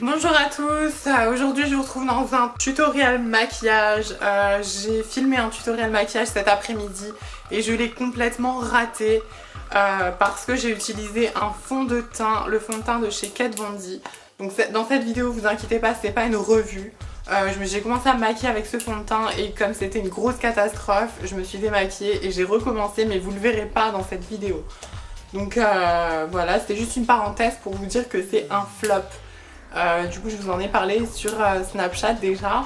Bonjour à tous, aujourd'hui je vous retrouve dans un tutoriel maquillage. J'ai filmé un tutoriel maquillage cet après-midi et je l'ai complètement raté parce que j'ai utilisé un fond de teint, le fond de teint de chez Kat Von D. Donc dans cette vidéo, vous inquiétez pas, c'est pas une revue. J'ai commencé à me maquiller avec ce fond de teint et comme c'était une grosse catastrophe, je me suis démaquillée et j'ai recommencé, mais vous le verrez pas dans cette vidéo. Donc voilà, c'était juste une parenthèse pour vous dire que c'est un flop. Du coup je vous en ai parlé sur Snapchat déjà.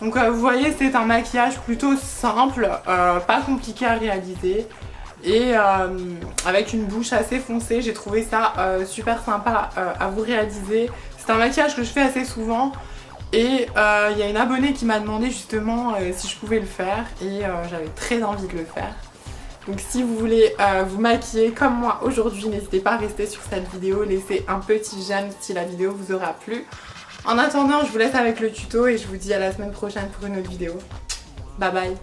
Donc vous voyez, c'est un maquillage plutôt simple, pas compliqué à réaliser et avec une bouche assez foncée. J'ai trouvé ça super sympa à vous réaliser. C'est un maquillage que je fais assez souvent et il y a une abonnée qui m'a demandé justement si je pouvais le faire et j'avais très envie de le faire. Donc si vous voulez vous maquiller comme moi aujourd'hui, n'hésitez pas à rester sur cette vidéo, laissez un petit j'aime si la vidéo vous aura plu. En attendant, je vous laisse avec le tuto et je vous dis à la semaine prochaine pour une autre vidéo. Bye bye.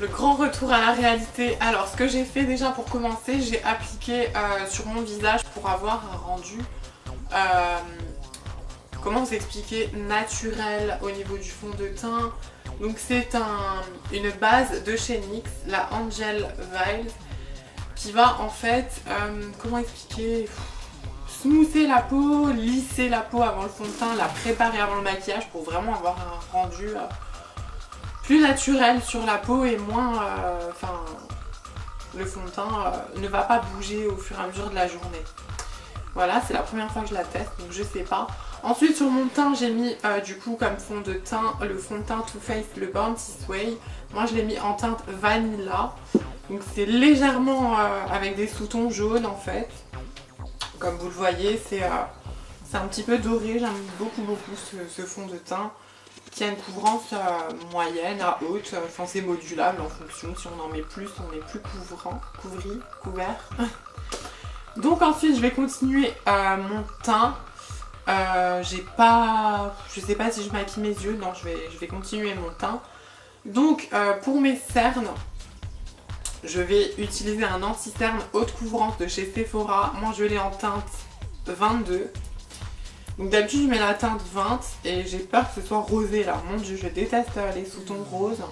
Le grand retour à la réalité. Alors ce que j'ai fait déjà pour commencer, j'ai appliqué sur mon visage pour avoir un rendu, comment vous expliquer, naturel au niveau du fond de teint. Donc c'est une base de chez NYX, la Angel Vibes, qui va en fait, comment expliquer, smoother la peau, lisser la peau avant le fond de teint, la préparer avant le maquillage pour vraiment avoir un rendu plus naturel sur la peau et moins, le fond de teint ne va pas bouger au fur et à mesure de la journée. Voilà, c'est la première fois que je la teste, donc je sais pas. Ensuite sur mon teint j'ai mis du coup comme fond de teint le fond de teint Too Faced, le Born This Way. Moi je l'ai mis en teinte Vanilla. Donc c'est légèrement avec des sous-tons jaunes en fait. Comme vous le voyez, c'est un petit peu doré. J'aime beaucoup ce fond de teint qui a une couvrance moyenne à haute. Enfin c'est modulable en fonction, si on en met plus on est plus couvert. Donc ensuite je vais continuer mon teint. Je sais pas si je maquille mes yeux, non je vais continuer mon teint. Donc pour mes cernes, je vais utiliser un anti-cerne haute couvrance de chez Sephora. Moi je l'ai en teinte 22. Donc d'habitude je mets la teinte 20 et j'ai peur que ce soit rosé là. Mon dieu, je déteste les sous-tons roses.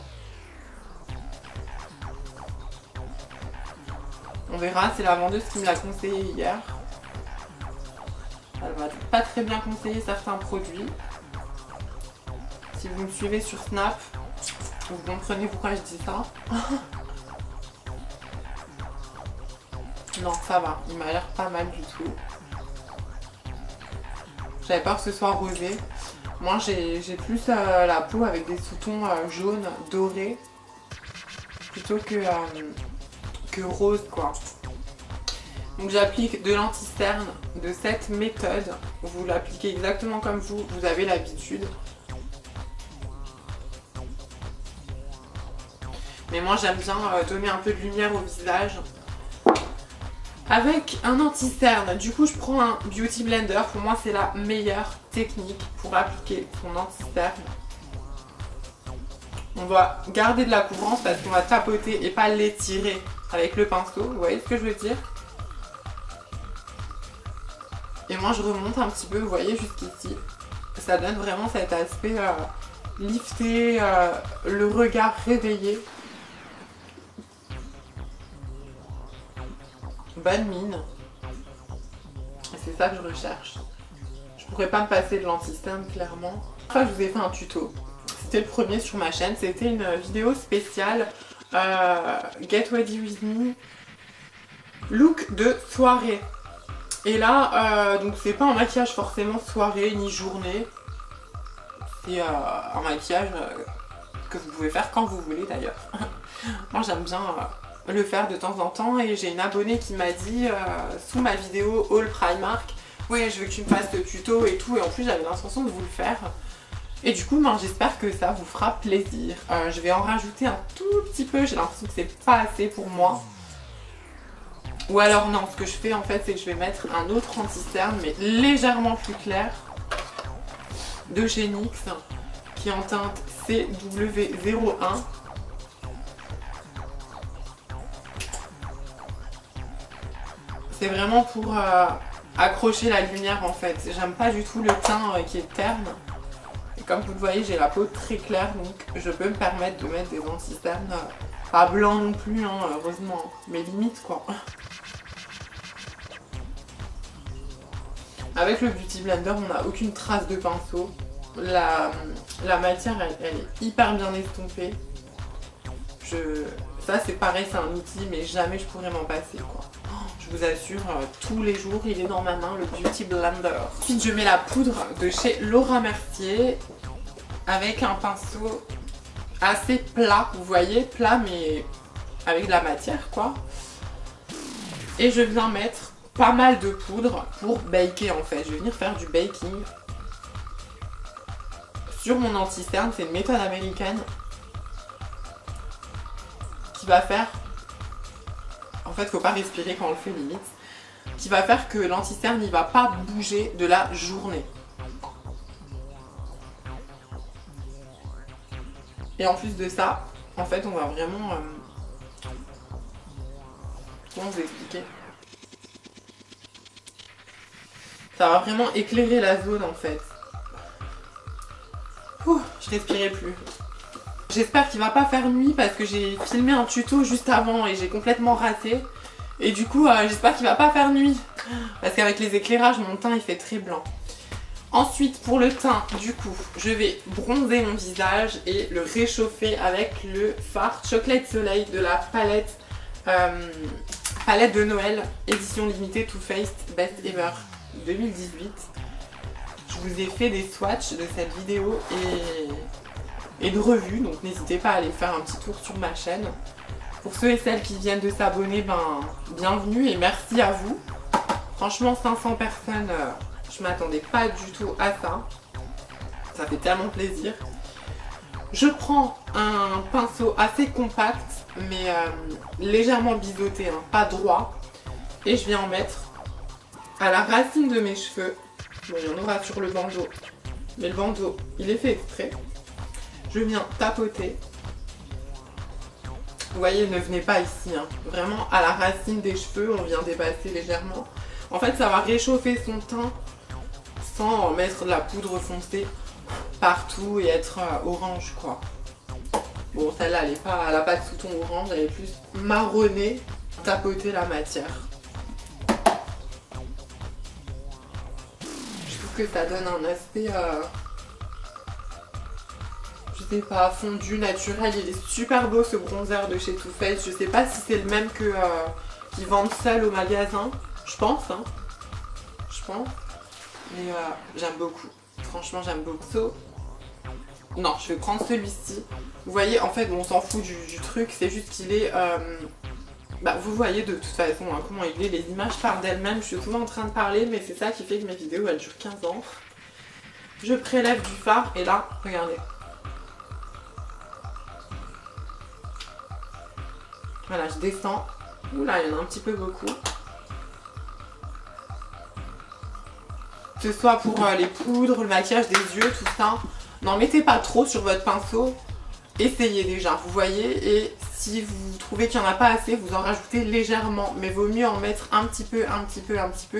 On verra, c'est la vendeuse qui me l'a conseillé hier. Elle m'a pas très bien conseillé certains produits. Si vous me suivez sur Snap, vous comprenez pourquoi je dis ça. Non, ça va, il m'a l'air pas mal du tout. J'avais peur que ce soit rosé. Moi j'ai plus la peau avec des sous-tons jaunes, dorés, plutôt que rose quoi. Donc j'applique de l'anti-cerne de cette méthode. Vous l'appliquez exactement comme vous avez l'habitude. Mais moi j'aime bien donner un peu de lumière au visage. Avec un anti-cerne, du coup je prends un Beauty Blender. Pour moi c'est la meilleure technique pour appliquer son anti-cerne. On doit garder de la couvrance parce qu'on va tapoter et pas l'étirer avec le pinceau. Vous voyez ce que je veux dire? Et moi je remonte un petit peu, vous voyez, jusqu'ici. Ça donne vraiment cet aspect lifté, le regard réveillé. Bonne mine. Et c'est ça que je recherche. Je pourrais pas me passer de l'anti-cerne clairement. Enfin, je vous ai fait un tuto. C'était le premier sur ma chaîne. C'était une vidéo spéciale Get Ready With Me look de soirée. Et là, donc c'est pas un maquillage forcément soirée ni journée. C'est un maquillage que vous pouvez faire quand vous voulez d'ailleurs. Moi j'aime bien le faire de temps en temps et j'ai une abonnée qui m'a dit sous ma vidéo Haul Primark, oui je veux que tu me fasses le tuto et tout, et en plus j'avais l'intention de vous le faire. Et du coup, ben, j'espère que ça vous fera plaisir. Je vais en rajouter un tout petit peu, j'ai l'impression que c'est pas assez pour moi. Ou alors non, ce que je fais en fait, c'est que je vais mettre un autre anti-cerne, mais légèrement plus clair, de chez NYX, qui est en teinte CW01. C'est vraiment pour accrocher la lumière en fait. J'aime pas du tout le teint qui est terne. Et comme vous le voyez, j'ai la peau très claire, donc je peux me permettre de mettre des anti-cernes. Pas blanc non plus, hein, heureusement, mais limite quoi. Avec le Beauty Blender, on n'a aucune trace de pinceau. La matière, elle est hyper bien estompée. Ça c'est pareil, c'est un outil, mais jamais je pourrais m'en passer quoi. Je vous assure, tous les jours, il est dans ma main, le Beauty Blender. Ensuite, je mets la poudre de chez Laura Mercier avec un pinceau assez plat, vous voyez, plat mais avec de la matière quoi. Et je viens mettre pas mal de poudre pour baker en fait. Je vais venir faire du baking sur mon anti-cerne. C'est une méthode américaine qui va faire... En fait, faut pas respirer quand on le fait limite. Qui va faire que l'anti-cerne il va pas bouger de la journée. Et en plus de ça, en fait, on va vraiment... comment vous expliquer? Ça va vraiment éclairer la zone en fait. Ouh, je respirais plus. J'espère qu'il va pas faire nuit parce que j'ai filmé un tuto juste avant et j'ai complètement raté. Et du coup, j'espère qu'il va pas faire nuit. Parce qu'avec les éclairages, mon teint il fait très blanc. Ensuite, pour le teint, du coup, je vais bronzer mon visage et le réchauffer avec le fard Chocolate Soleil de la palette, palette de Noël, édition limitée Too Faced Best Ever 2018. Je vous ai fait des swatchs de cette vidéo et de revues, donc n'hésitez pas à aller faire un petit tour sur ma chaîne. Pour ceux et celles qui viennent de s'abonner, ben bienvenue et merci à vous. Franchement, 500 personnes, je m'attendais pas du tout à ça. Ça fait tellement plaisir. Je prends un pinceau assez compact, mais légèrement biseauté, hein, pas droit. Et je viens en mettre à la racine de mes cheveux. Bon, il y en aura sur le bandeau, mais le bandeau, il est fait exprès. Je viens tapoter. Vous voyez, ne venez pas ici, hein. Vraiment à la racine des cheveux, on vient dépasser légèrement. En fait, ça va réchauffer son teint sans mettre de la poudre foncée partout et être orange, quoi. Bon, celle-là, elle n'a pas de sous-ton orange, elle est plus marronnée. Tapoter la matière. Je trouve que ça donne un aspect... je sais pas, fondu, naturel. Il est super beau ce bronzer de chez Too Faced. Je sais pas si c'est le même que qu'ils vendent seul au magasin. Je pense, hein. Je pense. Mais j'aime beaucoup. Franchement, j'aime beaucoup. So, non, je vais prendre celui-ci. Vous voyez, en fait, bon, on s'en fout du truc. C'est juste qu'il est... bah, vous voyez de toute façon hein, comment il est. Les images parlent d'elles-mêmes. Je suis souvent en train de parler, mais c'est ça qui fait que mes vidéos, elles durent 15 ans. Je prélève du fard et là, regardez. Voilà, je descends. Oula, il y en a un petit peu beaucoup. Que ce soit pour les poudres, le maquillage des yeux, tout ça. N'en mettez pas trop sur votre pinceau. Essayez déjà, vous voyez. Et si vous trouvez qu'il n'y en a pas assez, vous en rajoutez légèrement. Mais vaut mieux en mettre un petit peu,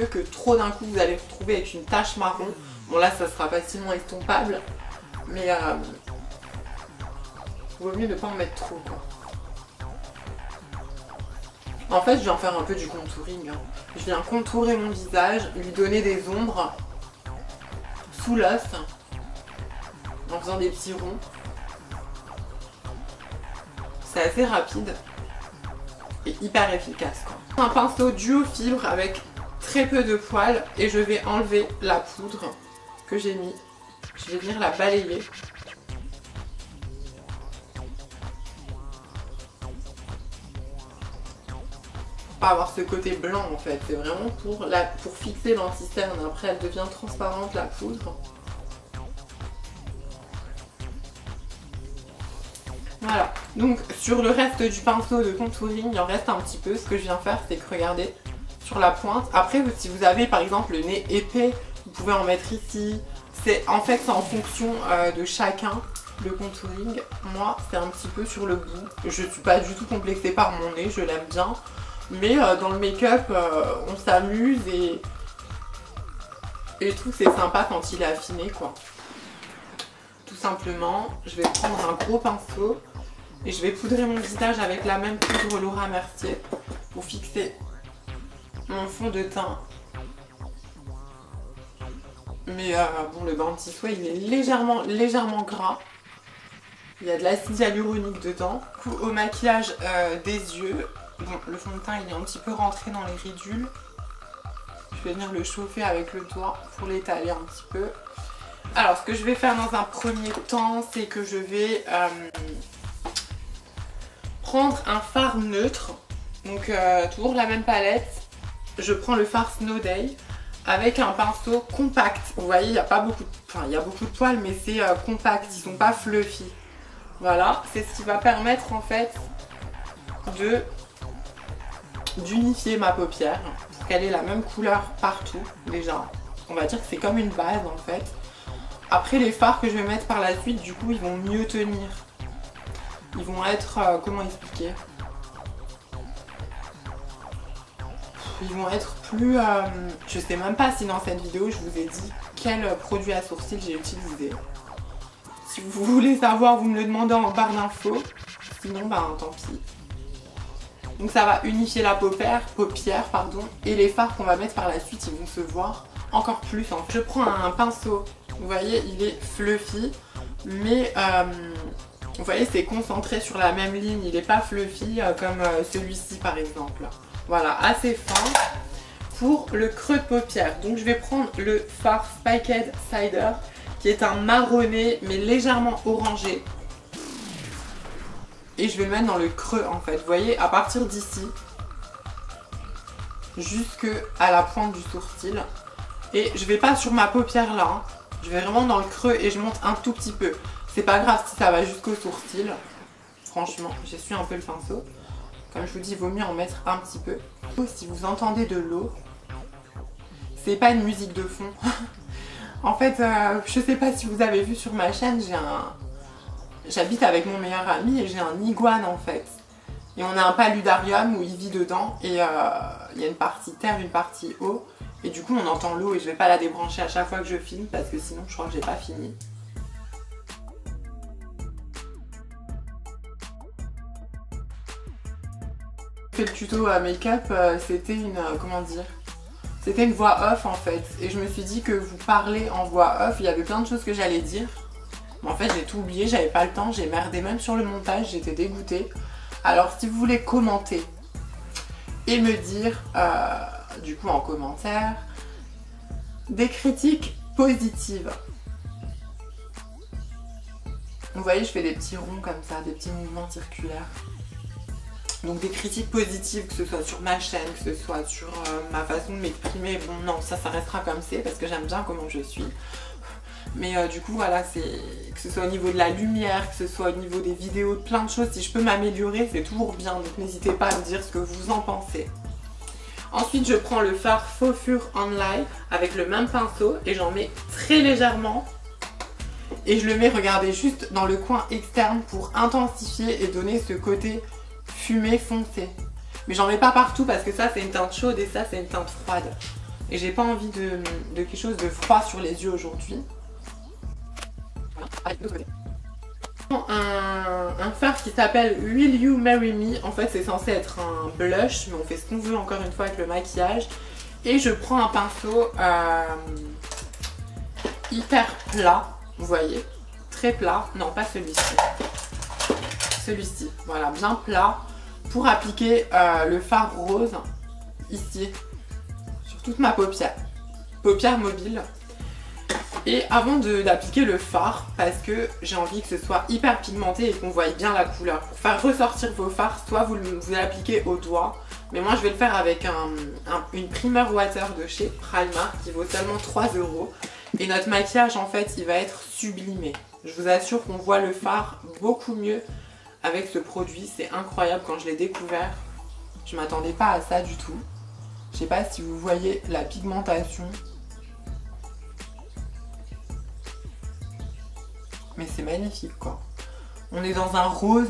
que trop d'un coup vous allez vous retrouver avec une tache marron. Bon là, ça sera facilement estompable. Mais vaut mieux ne pas en mettre trop, quoi. En fait, je viens faire un peu du contouring. Hein. Je viens contourer mon visage, lui donner des ombres sous l'os en faisant des petits ronds. C'est assez rapide et hyper efficace, quoi. Un pinceau duo fibre avec très peu de poils et je vais enlever la poudre que j'ai mis. Je vais venir la balayer. Pas avoir ce côté blanc en fait, c'est vraiment pour fixer l'anti-cerne. Après elle devient transparente la poudre. Voilà, donc sur le reste du pinceau de contouring, il en reste un petit peu. Ce que je viens faire, c'est que regardez, sur la pointe. Après, si vous avez par exemple le nez épais, vous pouvez en mettre ici. En fait, c'est en fonction de chacun, le contouring. Moi, c'est un petit peu sur le bout. Je suis pas du tout complexée par mon nez, je l'aime bien. Mais dans le make-up, on s'amuse et je trouve que c'est sympa quand il est affiné, quoi. Tout simplement, je vais prendre un gros pinceau et je vais poudrer mon visage avec la même poudre Laura Mercier pour fixer mon fond de teint. Mais bon, le Bounty Soie, il est légèrement gras. Il y a de l'acide hyaluronique dedans. Du coup, au maquillage des yeux, bon, le fond de teint il est un petit peu rentré dans les ridules. Je vais venir le chauffer avec le doigt pour l'étaler un petit peu. Alors, ce que je vais faire dans un premier temps, c'est que je vais prendre un fard neutre. Donc, toujours la même palette. Je prends le fard Snow Day avec un pinceau compact. Vous voyez, il y a pas beaucoup de, il y a beaucoup de poils, mais c'est compact. Ils sont pas fluffy. Voilà, c'est ce qui va permettre en fait d'unifier ma paupière pour qu'elle ait la même couleur partout déjà. On va dire que c'est comme une base en fait. Après, les fards que je vais mettre par la suite, du coup, ils vont mieux tenir. Ils vont être, comment expliquer? Ils vont être plus... je sais même pas si dans cette vidéo, je vous ai dit quel produit à sourcils j'ai utilisé. Si vous voulez savoir, vous me le demandez en barre d'infos. Sinon, ben tant pis. Donc ça va unifier la paupière, et les fards qu'on va mettre par la suite, ils vont se voir encore plus. Je prends un pinceau, vous voyez, il est fluffy, mais vous voyez, c'est concentré sur la même ligne. Il n'est pas fluffy comme celui-ci par exemple. Voilà, assez fin pour le creux de paupière. Donc je vais prendre le fard Spiked Cider, qui est un marronné mais légèrement orangé. Et je vais le mettre dans le creux en fait. Vous voyez, à partir d'ici, jusque à la pointe du sourcil. Et je vais pas sur ma paupière là, hein. Je vais vraiment dans le creux et je monte un tout petit peu. C'est pas grave si ça va jusqu'au sourcil. Franchement, j'essuie un peu le pinceau. Comme je vous dis, il vaut mieux en mettre un petit peu. Si vous entendez de l'eau, c'est pas une musique de fond. En fait, je sais pas si vous avez vu sur ma chaîne, j'habite avec mon meilleur ami et j'ai un iguane en fait. Et on a un paludarium où il vit dedans et il y a une partie terre, une partie eau. Et du coup on entend l'eau et je vais pas la débrancher à chaque fois que je filme parce que sinon je crois que j'ai pas fini. Le tuto make-up, c'était une, comment dire, c'était une voix off en fait. Et je me suis dit que vous parlez en voix off, il y avait plein de choses que j'allais dire. Mais en fait j'ai tout oublié, j'avais pas le temps, j'ai merdé même sur le montage, j'étais dégoûtée. Alors si vous voulez commenter et me dire, du coup en commentaire, des critiques positives. Vous voyez, je fais des petits ronds comme ça, des petits mouvements circulaires. Donc des critiques positives, que ce soit sur ma chaîne, que ce soit sur ma façon de m'exprimer. Bon non, ça restera comme c'est parce que j'aime bien comment je suis. Mais du coup voilà, que ce soit au niveau de la lumière, que ce soit au niveau des vidéos, plein de choses, si je peux m'améliorer, c'est toujours bien. Donc n'hésitez pas à me dire ce que vous en pensez. Ensuite je prends le fard Faux Fur Only avec le même pinceau et j'en mets très légèrement. Et je le mets, regardez, juste dans le coin externe pour intensifier et donner ce côté fumé foncé. Mais j'en mets pas partout parce que ça c'est une teinte chaude et ça c'est une teinte froide. Et j'ai pas envie de quelque chose de froid sur les yeux aujourd'hui. Un fard qui s'appelle Will You Marry Me. En fait c'est censé être un blush, mais on fait ce qu'on veut encore une fois avec le maquillage. Et je prends un pinceau hyper plat, vous voyez, très plat, non pas celui-ci, celui-ci, voilà, bien plat, pour appliquer le fard rose ici, sur toute ma paupière mobile. Et avant d'appliquer le fard, parce que j'ai envie que ce soit hyper pigmenté et qu'on voie bien la couleur. Pour faire ressortir vos fards, soit vous l'appliquez au doigt, mais moi je vais le faire avec une primer water de chez Primark qui vaut seulement 3 €. Et notre maquillage en fait il va être sublimé. Je vous assure qu'on voit le fard beaucoup mieux avec ce produit. C'est incroyable, quand je l'ai découvert, je m'attendais pas à ça du tout. Je sais pas si vous voyez la pigmentation. Mais c'est magnifique quoi. On est dans un rose,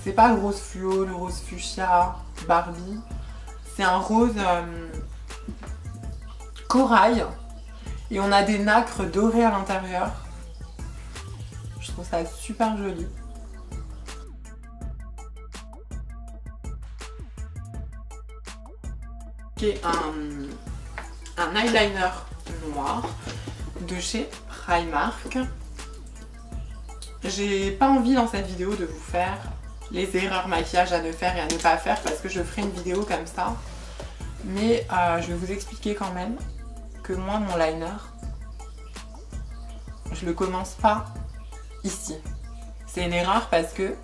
c'est pas le rose fluo, le rose fuchsia, Barbie. C'est un rose corail. Et on a des nacres dorées à l'intérieur. Je trouve ça super joli. Qui un eyeliner noir de chez Primark. J'ai pas envie dans cette vidéo de vous faire les erreurs maquillage à ne faire et à ne pas faire parce que je ferai une vidéo comme ça. Mais je vais vous expliquer quand même que moi mon liner, je le commence pas ici. C'est une erreur parce que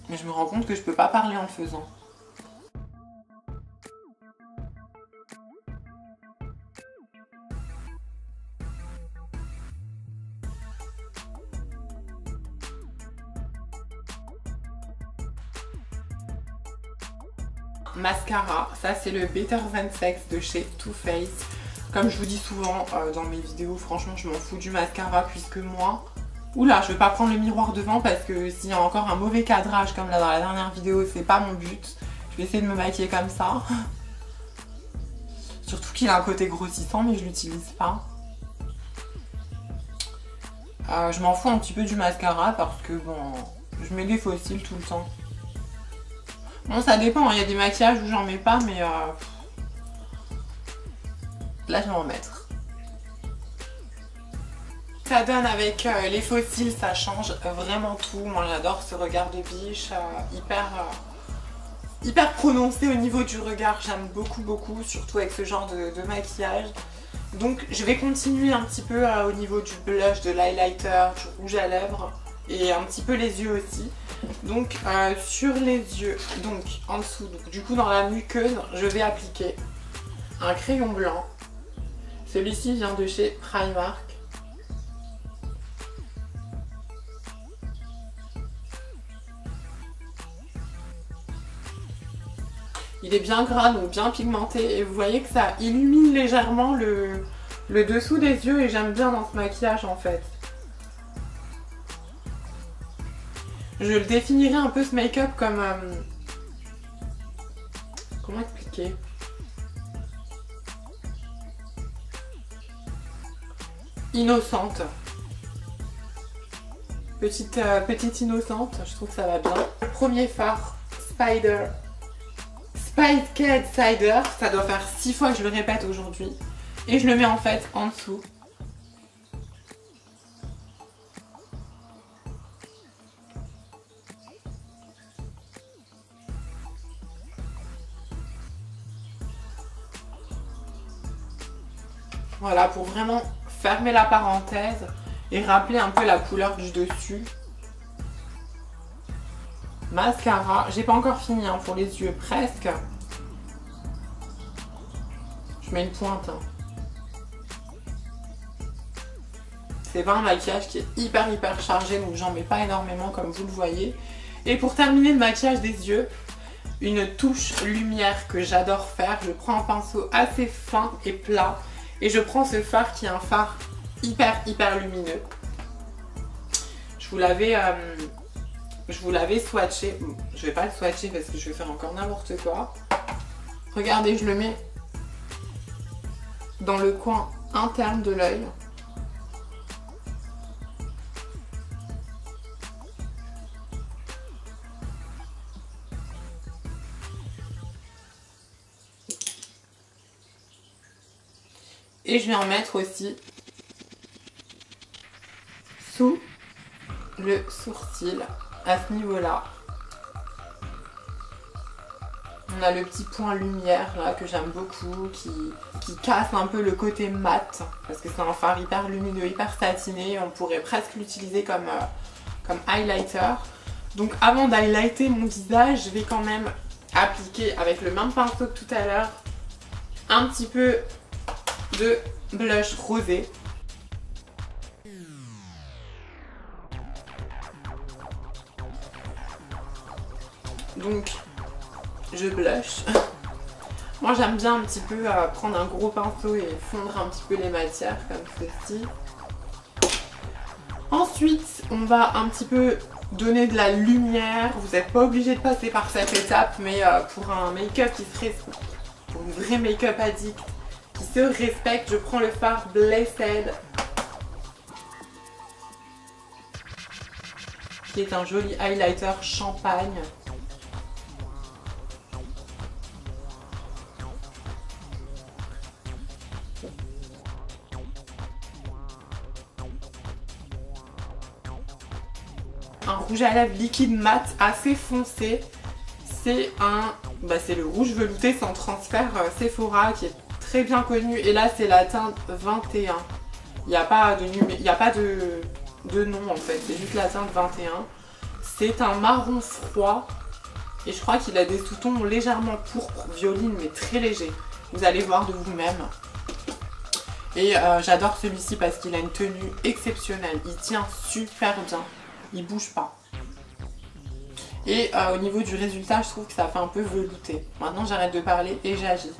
je me rends compte que je peux pas parler en le faisant. Mascara, ça c'est le Better Than Sex de chez Too Faced. Comme je vous dis souvent dans mes vidéos, franchement je m'en fous du mascara puisque moi... Oula, je vais pas prendre le miroir devant parce que s'il y a encore un mauvais cadrage comme là dans la dernière vidéo, c'est pas mon but. Je vais essayer de me maquiller comme ça. Surtout qu'il a un côté grossissant mais je l'utilise pas. Je m'en fous un petit peu du mascara parce que bon, je mets des fossiles tout le temps. Bon, ça dépend, il y a des maquillages où j'en mets pas, mais là je vais en mettre. Ça donne avec les fossiles, ça change vraiment tout. Moi j'adore ce regard de biche, hyper prononcé au niveau du regard. J'aime beaucoup, surtout avec ce genre de maquillage. Donc je vais continuer un petit peu au niveau du blush, de l'highlighter, du rouge à lèvres et un petit peu les yeux aussi. Donc sur les yeux, donc en dessous, donc, du coup dans la muqueuse, je vais appliquer un crayon blanc. Celui-ci vient de chez Primark. Il est bien gras, donc bien pigmenté, et vous voyez que ça illumine légèrement le dessous des yeux et j'aime bien dans ce maquillage en fait. Je le définirais un peu ce make-up comme... comment expliquer? Innocente. Petite innocente, je trouve que ça va bien. Le premier fard, Spiked Cider, ça doit faire 6 fois que je le répète aujourd'hui. Et je le mets en fait en dessous. Voilà, pour vraiment fermer la parenthèse et rappeler un peu la couleur du dessus. Mascara, j'ai pas encore fini hein, pour les yeux, presque. Je mets une pointe. Hein. C'est pas un maquillage qui est hyper chargé, donc j'en mets pas énormément comme vous le voyez. Et pour terminer le maquillage des yeux, une touche lumière que j'adore faire. Je prends un pinceau assez fin et plat. Et je prends ce fard qui est un fard hyper lumineux. Je vous l'avais swatché. Je vais pas le swatcher parce que je vais faire encore n'importe quoi. Regardez, je le mets dans le coin interne de l'œil. Et je vais en mettre aussi sous le sourcil, à ce niveau-là. On a le petit point lumière là que j'aime beaucoup, qui casse un peu le côté mat, parce que c'est un fard hyper lumineux, hyper satiné. On pourrait presque l'utiliser comme highlighter. Donc avant d'highlighter mon visage, je vais quand même appliquer avec le même pinceau que tout à l'heure un petit peu de blush rosé. Donc je blush. Moi j'aime bien un petit peu prendre un gros pinceau et fondre un petit peu les matières comme ceci. Ensuite on va un petit peu donner de la lumière. Vous n'êtes pas obligé de passer par cette étape, mais pour un make-up qui se respecte, pour une vraie make-up addict qui se respecte, je prends le fard Blessed, qui est un joli highlighter champagne. Un rouge à lèvres liquide mat assez foncé. C'est c'est le rouge velouté sans transfert Sephora qui est très bien connu. Et là c'est la teinte 21. Il n'y a pas de nom en fait, c'est juste la teinte 21. C'est un marron froid. Et je crois qu'il a des sous-tons légèrement pourpre, violine mais très léger. Vous allez voir de vous-même. Et j'adore celui-ci parce qu'il a une tenue exceptionnelle. Il tient super bien. Il bouge pas. Et au niveau du résultat, je trouve que ça fait un peu velouté. Maintenant, j'arrête de parler et j'agis.